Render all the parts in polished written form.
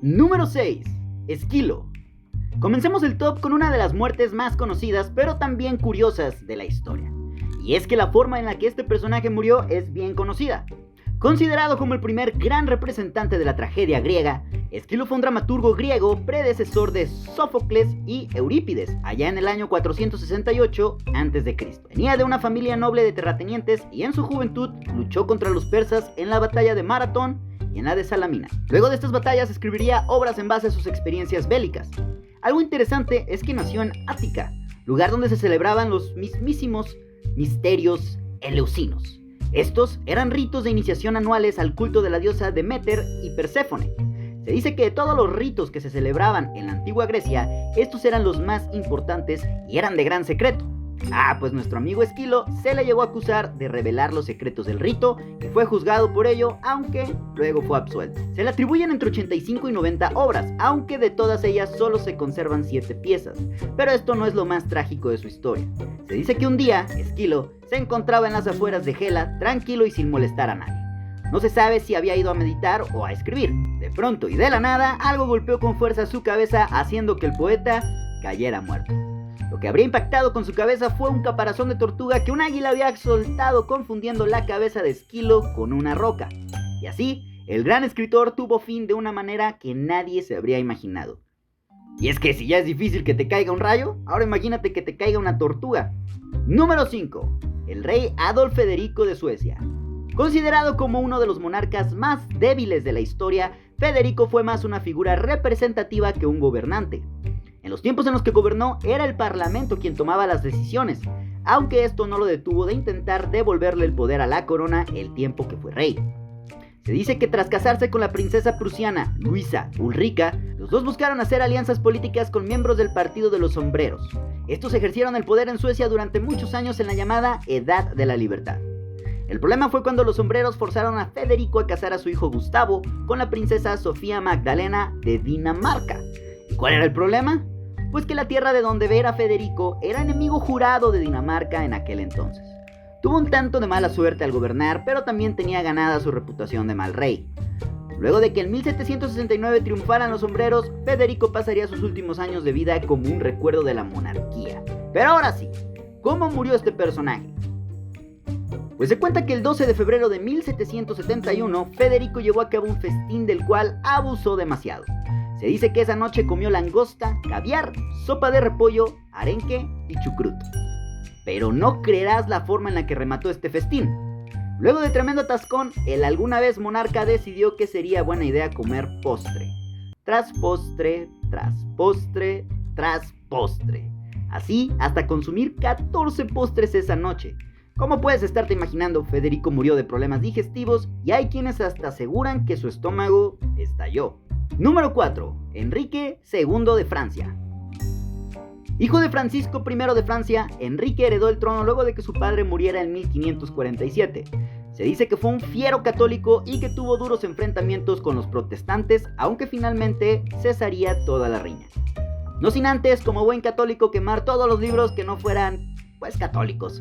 Número 6. Esquilo. Comencemos el top con una de las muertes más conocidas, pero también curiosas de la historia. Y es que la forma en la que este personaje murió es bien conocida. Considerado como el primer gran representante de la tragedia griega, Esquilo fue un dramaturgo griego predecesor de Sófocles y Eurípides, allá en el año 468 a.C. Venía de una familia noble de terratenientes y en su juventud luchó contra los persas en la batalla de Maratón y en la de Salamina. Luego de estas batallas escribiría obras en base a sus experiencias bélicas. Algo interesante es que nació en Ática, lugar donde se celebraban los mismísimos misterios eleusinos. Estos eran ritos de iniciación anuales al culto de la diosa Deméter y Perséfone. Se dice que de todos los ritos que se celebraban en la antigua Grecia, estos eran los más importantes y eran de gran secreto. Pues nuestro amigo Esquilo se le llegó a acusar de revelar los secretos del rito y fue juzgado por ello, aunque luego fue absuelto. Se le atribuyen entre 85 y 90 obras, aunque de todas ellas solo se conservan 7 piezas. Pero esto no es lo más trágico de su historia. Se dice que un día, Esquilo se encontraba en las afueras de Gela, tranquilo y sin molestar a nadie. No se sabe si había ido a meditar o a escribir. De pronto y de la nada, algo golpeó con fuerza su cabeza, haciendo que el poeta cayera muerto. Lo que habría impactado con su cabeza fue un caparazón de tortuga que un águila había soltado, confundiendo la cabeza de Esquilo con una roca. Y así, el gran escritor tuvo fin de una manera que nadie se habría imaginado. Y es que si ya es difícil que te caiga un rayo, ahora imagínate que te caiga una tortuga. Número 5. El rey Adolf Federico de Suecia. Considerado como uno de los monarcas más débiles de la historia, Federico fue más una figura representativa que un gobernante. En los tiempos en los que gobernó, era el parlamento quien tomaba las decisiones, aunque esto no lo detuvo de intentar devolverle el poder a la corona el tiempo que fue rey. Se dice que tras casarse con la princesa prusiana Luisa Ulrica, los dos buscaron hacer alianzas políticas con miembros del Partido de los Sombreros. Estos ejercieron el poder en Suecia durante muchos años en la llamada Edad de la Libertad. El problema fue cuando los sombreros forzaron a Federico a casar a su hijo Gustavo con la princesa Sofía Magdalena de Dinamarca. ¿Y cuál era el problema? Pues que la tierra de donde era Federico era enemigo jurado de Dinamarca en aquel entonces. Tuvo un tanto de mala suerte al gobernar, pero también tenía ganada su reputación de mal rey. Luego de que en 1769 triunfaran los sombreros, Federico pasaría sus últimos años de vida como un recuerdo de la monarquía. Pero ahora sí, ¿cómo murió este personaje? Pues se cuenta que el 12 de febrero de 1771, Federico llevó a cabo un festín del cual abusó demasiado. Se dice que esa noche comió langosta, caviar, sopa de repollo, arenque y chucrut. Pero no creerás la forma en la que remató este festín. Luego de tremendo atascón, el alguna vez monarca decidió que sería buena idea comer postre. Tras postre, tras postre, tras postre. Así hasta consumir 14 postres esa noche. Como puedes estarte imaginando, Federico murió de problemas digestivos y hay quienes hasta aseguran que su estómago estalló. Número 4. Enrique II de Francia. Hijo de Francisco I de Francia, Enrique heredó el trono luego de que su padre muriera en 1547. Se dice que fue un fiero católico y que tuvo duros enfrentamientos con los protestantes, aunque finalmente cesaría toda la riña. No sin antes, como buen católico, quemar todos los libros que no fueran, católicos.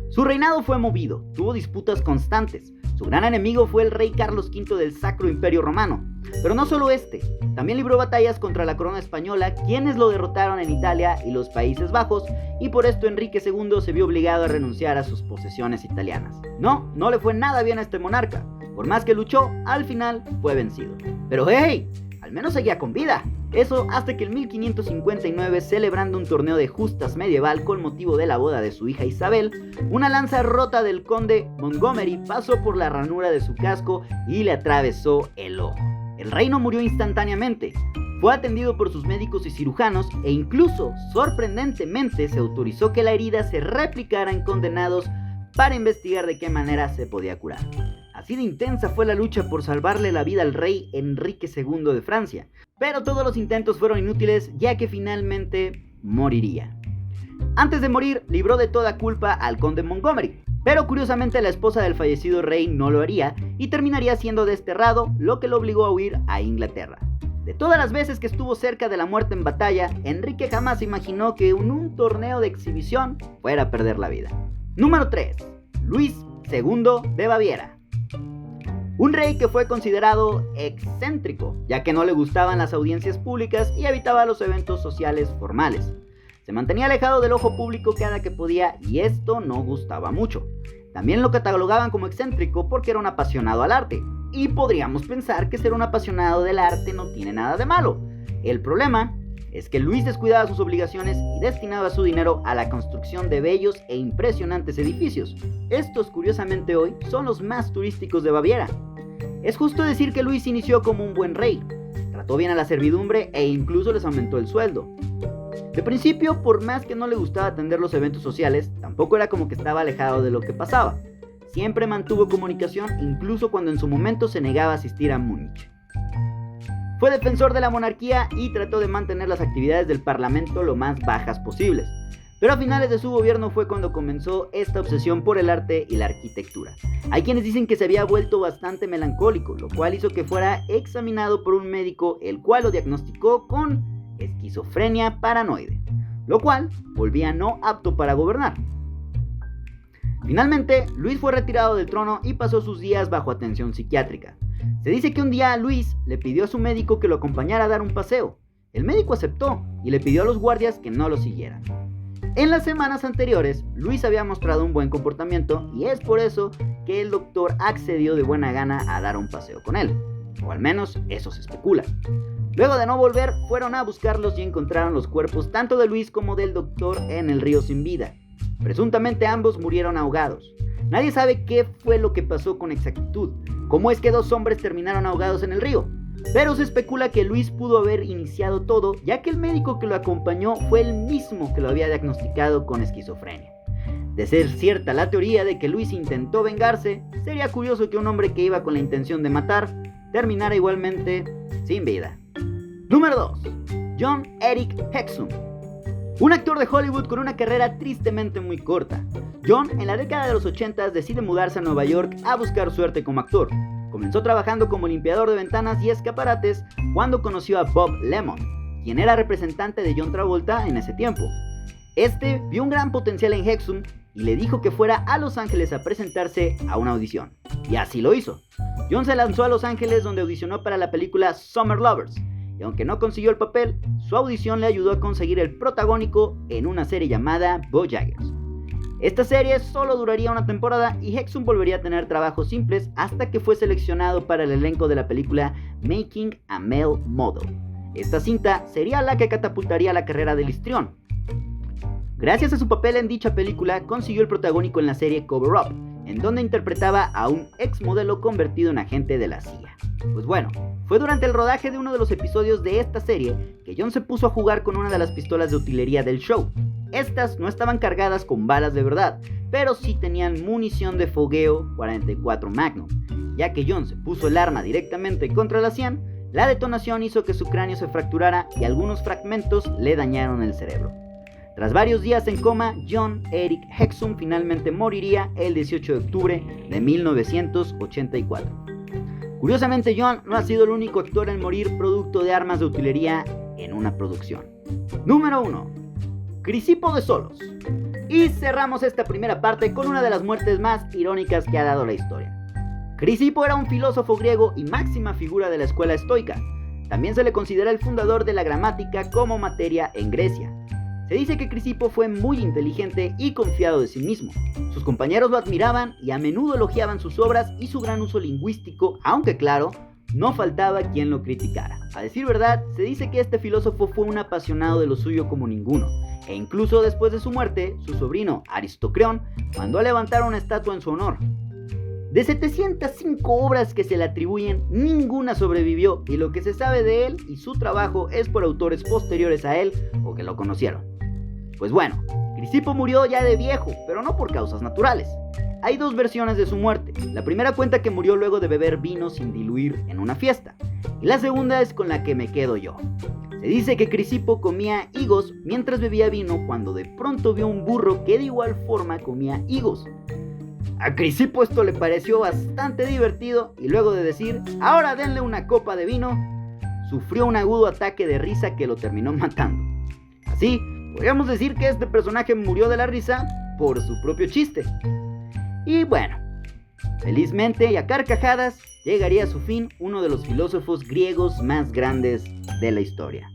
Su reinado fue movido, tuvo disputas constantes. Su gran enemigo fue el rey Carlos V del Sacro Imperio Romano. Pero no solo este, también libró batallas contra la corona española, quienes lo derrotaron en Italia y los Países Bajos, y por esto Enrique II se vio obligado a renunciar a sus posesiones italianas. No le fue nada bien a este monarca. Por más que luchó, al final fue vencido. Pero ¡hey! Al menos seguía con vida. Eso hasta que en 1559, celebrando un torneo de justas medieval con motivo de la boda de su hija Isabel, una lanza rota del conde Montgomery pasó por la ranura de su casco y le atravesó el ojo. El rey no murió instantáneamente, fue atendido por sus médicos y cirujanos e incluso, sorprendentemente, se autorizó que la herida se replicara en condenados para investigar de qué manera se podía curar. Así de intensa fue la lucha por salvarle la vida al rey Enrique II de Francia, pero todos los intentos fueron inútiles ya que finalmente moriría. Antes de morir, libró de toda culpa al conde Montgomery, pero curiosamente la esposa del fallecido rey no lo haría y terminaría siendo desterrado, lo que lo obligó a huir a Inglaterra. De todas las veces que estuvo cerca de la muerte en batalla, Enrique jamás imaginó que en un torneo de exhibición fuera a perder la vida. Número 3. Luis II de Baviera. Un rey que fue considerado excéntrico, ya que no le gustaban las audiencias públicas y evitaba los eventos sociales formales. Se mantenía alejado del ojo público cada que podía y esto no gustaba mucho. También lo catalogaban como excéntrico porque era un apasionado al arte. Y podríamos pensar que ser un apasionado del arte no tiene nada de malo. El problema es que Luis descuidaba sus obligaciones y destinaba su dinero a la construcción de bellos e impresionantes edificios. Estos, curiosamente hoy, son los más turísticos de Baviera. Es justo decir que Luis inició como un buen rey. Trató bien a la servidumbre e incluso les aumentó el sueldo. De principio, por más que no le gustaba atender los eventos sociales, tampoco era como que estaba alejado de lo que pasaba. Siempre mantuvo comunicación, incluso cuando en su momento se negaba a asistir a Múnich. Fue defensor de la monarquía y trató de mantener las actividades del parlamento lo más bajas posibles. Pero a finales de su gobierno fue cuando comenzó esta obsesión por el arte y la arquitectura. Hay quienes dicen que se había vuelto bastante melancólico, lo cual hizo que fuera examinado por un médico, el cual lo diagnosticó con esquizofrenia paranoide, lo cual volvía no apto para gobernar. Finalmente, Luis fue retirado del trono y pasó sus días bajo atención psiquiátrica. Se dice que un día Luis le pidió a su médico que lo acompañara a dar un paseo. El médico aceptó y le pidió a los guardias que no lo siguieran. En las semanas anteriores, Luis había mostrado un buen comportamiento y es por eso que el doctor accedió de buena gana a dar un paseo con él. O al menos eso se especula. Luego de no volver, fueron a buscarlos y encontraron los cuerpos tanto de Luis como del doctor en el río sin vida. Presuntamente ambos murieron ahogados. Nadie sabe qué fue lo que pasó con exactitud, cómo es que dos hombres terminaron ahogados en el río. Pero se especula que Luis pudo haber iniciado todo, ya que el médico que lo acompañó fue el mismo que lo había diagnosticado con esquizofrenia. De ser cierta la teoría de que Luis intentó vengarse, sería curioso que un hombre que iba con la intención de matar terminara igualmente sin vida. Número 2. Jon Erik Hexum. Un actor de Hollywood con una carrera tristemente muy corta. Jon, en la década de los 80, decide mudarse a Nueva York a buscar suerte como actor. Comenzó trabajando como limpiador de ventanas y escaparates cuando conoció a Bob Lemon, quien era representante de John Travolta en ese tiempo. Este vio un gran potencial en Hexum y le dijo que fuera a Los Ángeles a presentarse a una audición. Y así lo hizo. Jon se lanzó a Los Ángeles, donde audicionó para la película Summer Lovers. Y aunque no consiguió el papel, su audición le ayudó a conseguir el protagónico en una serie llamada Bojaggers. Esta serie solo duraría una temporada y Hexum volvería a tener trabajos simples hasta que fue seleccionado para el elenco de la película Making a Male Model. Esta cinta sería la que catapultaría la carrera del histrión. Gracias a su papel en dicha película, consiguió el protagónico en la serie Cover Up, en donde interpretaba a un ex modelo convertido en agente de la CIA. Pues bueno, fue durante el rodaje de uno de los episodios de esta serie que Jon se puso a jugar con una de las pistolas de utilería del show. Estas no estaban cargadas con balas de verdad, pero sí tenían munición de fogueo 44 Magnum. Ya que Jon se puso el arma directamente contra la sien, la detonación hizo que su cráneo se fracturara y algunos fragmentos le dañaron el cerebro. Tras varios días en coma, Jon Erik Hexum finalmente moriría el 18 de octubre de 1984. Curiosamente, Jon no ha sido el único actor en morir producto de armas de utilería en una producción. Número 1. Crisipo de Solos. Y cerramos esta primera parte con una de las muertes más irónicas que ha dado la historia. Crisipo era un filósofo griego y máxima figura de la escuela estoica. También se le considera el fundador de la gramática como materia en Grecia. Se dice que Crisipo fue muy inteligente y confiado de sí mismo. Sus compañeros lo admiraban y a menudo elogiaban sus obras y su gran uso lingüístico, aunque claro, no faltaba quien lo criticara. A decir verdad, se dice que este filósofo fue un apasionado de lo suyo como ninguno, e incluso después de su muerte, su sobrino Aristocreón mandó a levantar una estatua en su honor. De 705 obras que se le atribuyen, ninguna sobrevivió, y lo que se sabe de él y su trabajo es por autores posteriores a él o que lo conocieron. Pues bueno, Crisipo murió ya de viejo, pero no por causas naturales. Hay dos versiones de su muerte. La primera cuenta que murió luego de beber vino sin diluir en una fiesta, y la segunda es con la que me quedo yo. Se dice que Crisipo comía higos mientras bebía vino cuando de pronto vio un burro que de igual forma comía higos. A Crisipo esto le pareció bastante divertido y luego de decir, ahora denle una copa de vino, sufrió un agudo ataque de risa que lo terminó matando. Así, podríamos decir que este personaje murió de la risa por su propio chiste. Y bueno, felizmente y a carcajadas, llegaría a su fin uno de los filósofos griegos más grandes de la historia.